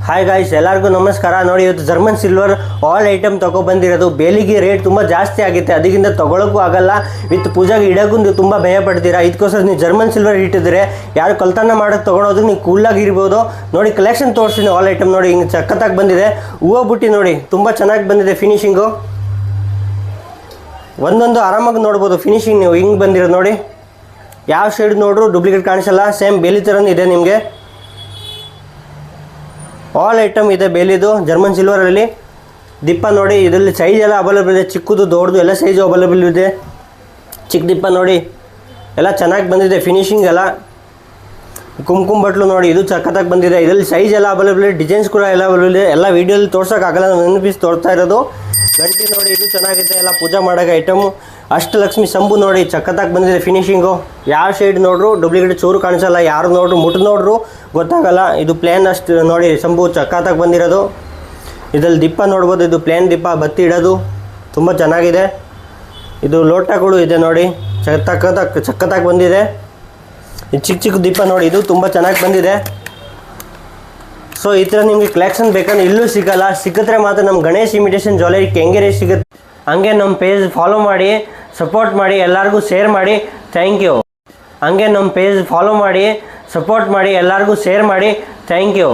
Hi guys, ಎಲ್ಲರಿಗೂ ನಮಸ್ಕಾರ. ನೋಡಿ, ಇವತ್ತು ಜರ್ಮನ್ ಸಿಲ್ವರ್ ಆಲ್ ಐಟಮ್ ತೊಗೊಬಂದಿರೋದು. ಬೇಲಿಗೆ ರೇಟ್ ತುಂಬ ಜಾಸ್ತಿ ಆಗುತ್ತೆ, ಅದಕ್ಕಿಂತ ತೊಗೊಳಕ್ಕೂ ಆಗಲ್ಲ. ವಿತ್ ಪೂಜಾಗೆ ಇಡೋಕ್ಕೂ ನೀವು ತುಂಬ ಭಯ ಪಡ್ತೀರಾ. ಇದಕ್ಕೋಸ್ಕರ ನೀವು ಜರ್ಮನ್ ಸಿಲ್ವರ್ ಇಟ್ಟಿದ್ರೆ ಯಾರು ಕಳ್ತನ ಮಾಡೋಕ್ಕೆ ತೊಗೊಳೋದು ನೀವು ಕೂಲಾಗಿರ್ಬೋದು. ನೋಡಿ, ಕಲೆಕ್ಷನ್ ತೋರಿಸ್ತೀನಿ. ಆಲ್ ಐಟಮ್ ನೋಡಿ, ಹಿಂಗೆ ಸಖತ್ತಾಗಿ ಬಂದಿದೆ. ಹೂವು ಬುಟ್ಟಿ ನೋಡಿ, ತುಂಬ ಚೆನ್ನಾಗಿ ಬಂದಿದೆ ಫಿನಿಶಿಂಗು. ಒಂದೊಂದು ಆರಾಮಾಗಿ ನೋಡ್ಬೋದು ಫಿನಿಶಿಂಗ್. ನೀವು ಹಿಂಗೆ ಬಂದಿರೋದು ನೋಡಿ, ಯಾವ ಶೇಡ್ ನೋಡ್ರು ಡೂಪ್ಲಿಕೇಟ್ ಕಾಣಿಸಲ್ಲ. ಸೇಮ್ ಬೇಲಿ ಥರನೇ ಇದೆ ನಿಮಗೆ. ಆಲ್ ಐಟಮ್ ಇದೆ ಬೇಲಿದು ಜರ್ಮನ್ ಸಿಲ್ವರಲ್ಲಿ. ದಿಪ್ಪ ನೋಡಿ, ಇದರಲ್ಲಿ ಸೈಜ್ ಎಲ್ಲ ಅವೈಲೇಬಲ್ ಇದೆ. ಚಿಕ್ಕದು ದೊಡ್ಡದು ಎಲ್ಲ ಸೈಜು ಅವೈಲೇಬಲ್ ಇದೆ. ಚಿಕ್ಕ ದಿಪ್ಪ ನೋಡಿ, ಎಲ್ಲ ಚೆನ್ನಾಗಿ ಬಂದಿದೆ ಫಿನಿಶಿಂಗ್ ಎಲ್ಲ. ಕುಂಕುಮ ಬಟ್ಲು ನೋಡಿ, ಇದು ಸಖತ್ತಾಗಿ ಬಂದಿದೆ. ಇದರಲ್ಲಿ ಸೈಜ್ ಎಲ್ಲ ಅವೈಲೇಬಲ್ ಇದೆ, ಡಿಸೈನ್ಸ್ ಕೂಡ ಎಲ್ಲ ಅವೈಲೇಬಲ್ ಇದೆ. ಎಲ್ಲ ವೀಡಿಯೋಲಿ ತೋರ್ಸೋಕ್ಕಾಗಲ್ಲ, ಒಂದು ಪೀಸ್ ತೋರ್ತಾ ಇರೋದು. ಗಂಟಿ ನೋಡಿ, ಇದು ಚೆನ್ನಾಗಿದೆ, ಎಲ್ಲ ಪೂಜಾ ಮಾಡೋಕೆ ಐಟಮು. ಅಷ್ಟಲಕ್ಷ್ಮಿ ಸಂಬು ನೋಡಿ, ಸಖತ್ತಾಗಿ ಬಂದಿದೆ ಫಿನಿಶಿಂಗು. ಯಾವ ಶೇಡ್ ನೋಡ್ರು ಡೂಪ್ಲಿಕೇಟ್ ಚೂರು ಕಾಣಿಸಲ್ಲ. ಯಾರು ನೋಡ್ರು ಮುಟ್ಟು ನೋಡ್ರು ಗೊತ್ತಾಗಲ್ಲ. ಇದು ಪ್ಲೇನ್ ಅಷ್ಟು ನೋಡಿ, ಸಂಬು ಸಖತ್ತಾಗಿ ಬಂದಿರೋದು. ಇದರಲ್ಲಿ ದಿಪ್ಪ ನೋಡ್ಬೋದು, ಇದು ಪ್ಲೇನ್ ದಿಪ್ಪ ಬತ್ತಿ ಇಡೋದು ತುಂಬ ಚೆನ್ನಾಗಿದೆ. ಇದು ಲೋಟಗಳು ಇದೆ ನೋಡಿ, ಸಖತ್ತಾಗಿ ಬಂದಿದೆ. ಇದು ಚಿಕ್ಕ ಚಿಕ್ಕ ದಿಪ್ಪ ನೋಡಿ, ಇದು ತುಂಬ ಚೆನ್ನಾಗಿ ಬಂದಿದೆ. ಸೊ ಈ ಥರ ನಿಮಗೆ ಕಲೆಕ್ಷನ್ ಬೇಕಂದ್ರೆ ಇಲ್ಲೂ ಸಿಗೋಲ್ಲ. ಸಿಕ್ಕಿದ್ರೆ ಮಾತ್ರ ನಮ್ಮ ಗಣೇಶ್ ಇಮಿಟೇಷನ್ ಜ್ಯುವೆಲರಿ ಕೆಂಗೇರಿ ಸಿಗುತ್ತೆ. ಹಂಗೆ ನಮ್ಮ ಪೇಜ್ ಫಾಲೋ ಮಾಡಿ, ಸಪೋರ್ಟ್ ಮಾಡಿ, ಎಲ್ಲರಿಗೂ ಶೇರ್ ಮಾಡಿ. Thank you. ಹಂಗೆ ನಮ್ಮ ಪೇಜ್ ಫಾಲೋ ಮಾಡಿ, ಸಪೋರ್ಟ್ ಮಾಡಿ, ಎಲ್ಲರಿಗೂ ಶೇರ್ ಮಾಡಿ. Thank you.